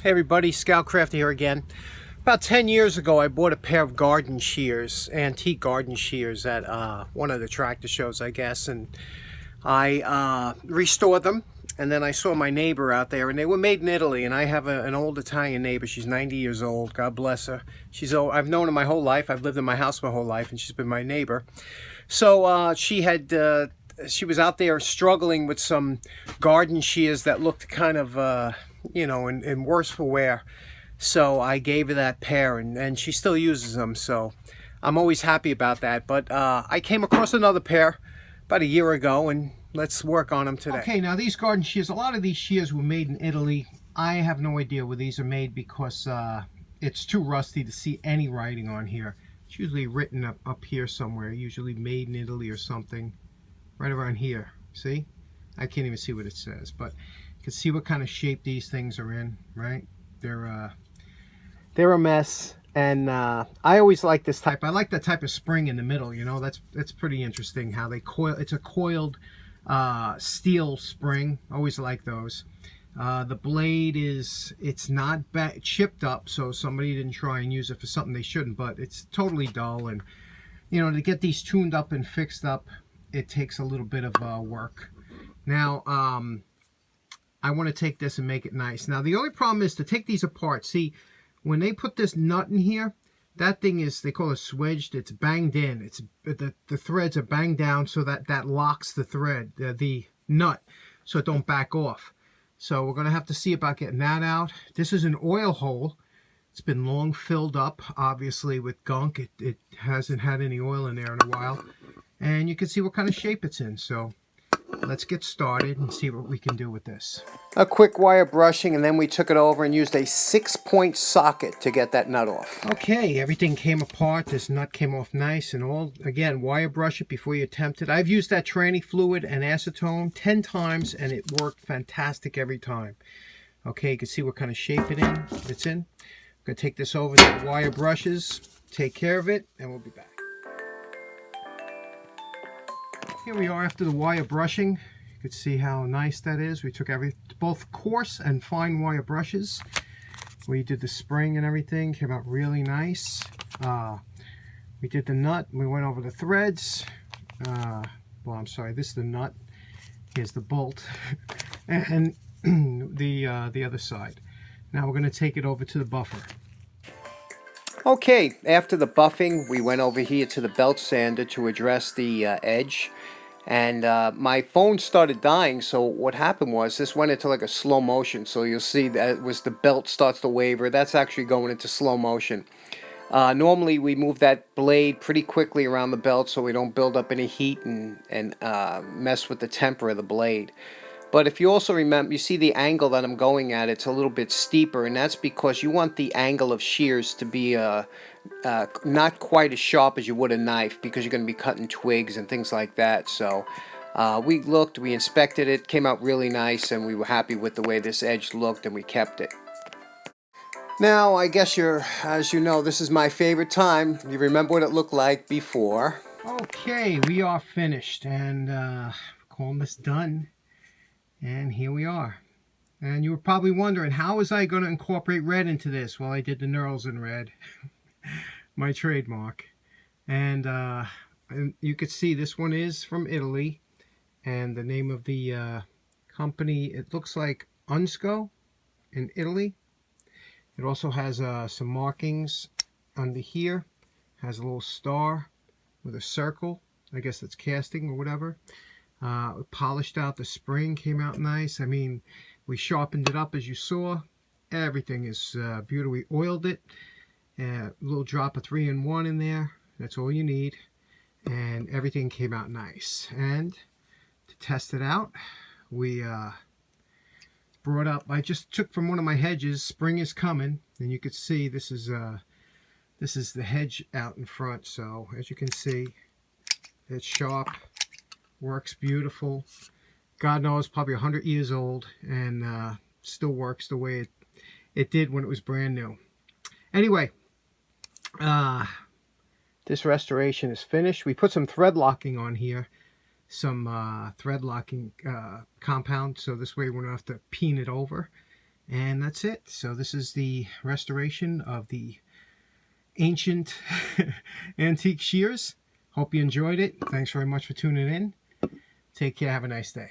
Hey everybody, Scout Crafter here again. About 10 years ago I bought a pair of garden shears, antique garden shears at one of the tractor shows I guess, and I restored them, and then I saw my neighbor out there and they were made in Italy, and I have an old Italian neighbor. She's 90 years old, God bless her. I've known her my whole life. I've lived in my house my whole life and she's been my neighbor. So she was out there struggling with some garden shears that looked kind of in worse for wear. So I gave her that pair, and she still uses them, so I'm always happy about that. But I came across another pair about a year ago, and let's work on them today. Okay, now these garden shears, a lot of these shears were made in Italy. I have no idea where these are made because it's too rusty to see any writing on here. It's usually written up here somewhere, usually made in Italy or something, right around here. See? I can't even see what it says, but you can see what kind of shape these things are in, right? They're a mess, and I always like this type. I like that type of spring in the middle, you know. That's pretty interesting how they coil. It's a coiled steel spring. Always like those. The blade it's not chipped up, so somebody didn't try and use it for something they shouldn't, but it's totally dull, and you know, to get these tuned up and fixed up, it takes a little bit of work. Now I want to take this and make it nice. Now the only problem is to take these apart. See, when they put this nut in here, that thing is, they call it swedged. It's banged in. It's the threads are banged down so that locks the thread, the nut, so it don't back off. So we're going to have to see about getting that out. This is an oil hole. It's been long filled up, obviously, with gunk. It hasn't had any oil in there in a while. And you can see what kind of shape it's in. So let's get started and see what we can do with this. A quick wire brushing, and then we took it over and used a 6-point socket to get that nut off. Okay, everything came apart. This nut came off nice and all. Again, wire brush it before you attempt it. I've used that tranny fluid and acetone 10 times, and it worked fantastic every time. Okay, you can see what kind of shape it's in. I'm going to take this over to the wire brushes, take care of it, and we'll be back. Here we are after the wire brushing. You can see how nice that is. We took both coarse and fine wire brushes. We did the spring and everything. Came out really nice. We did the nut. We went over the threads. Well, I'm sorry. This is the nut. Here's the bolt. And the other side. Now we're going to take it over to the buffer. Okay, after the buffing, we went over here to the belt sander to address the edge. And my phone started dying, so what happened was this went into like a slow motion. So you'll see that the belt starts to waver. That's actually going into slow motion. Normally we move that blade pretty quickly around the belt so we don't build up any heat and mess with the temper of the blade. But if you also remember, you see the angle that I'm going at, it's a little bit steeper, and that's because you want the angle of shears to be not quite as sharp as you would a knife, because you're going to be cutting twigs and things like that. So we inspected it, came out really nice, and we were happy with the way this edge looked, and we kept it. Now, I guess as you know, this is my favorite time. You remember what it looked like before. Okay, we are finished, and calling this done. And here we are. And you were probably wondering, how was I going to incorporate red into this? Well, I did the knurls in red. My trademark. And you could see this one is from Italy. And the name of the company, it looks like UNSCO in Italy. It also has some markings under here. Has a little star with a circle. I guess that's casting or whatever. Polished out the spring, came out nice. I mean, we sharpened it up as you saw. Everything is beautiful. We oiled it. A little drop of 3-in-1 in there. That's all you need. And everything came out nice. And to test it out, we brought up, I just took from one of my hedges. Spring is coming, and you can see this is the hedge out in front. So as you can see, it's sharp. Works beautiful. God knows, probably 100 years old, and still works the way it did when it was brand new. Anyway, this restoration is finished. We put some thread locking on here, some thread locking compound, so this way we don't have to peen it over. And that's it. So this is the restoration of the ancient antique shears. Hope you enjoyed it. Thanks very much for tuning in. Take care. Have a nice day.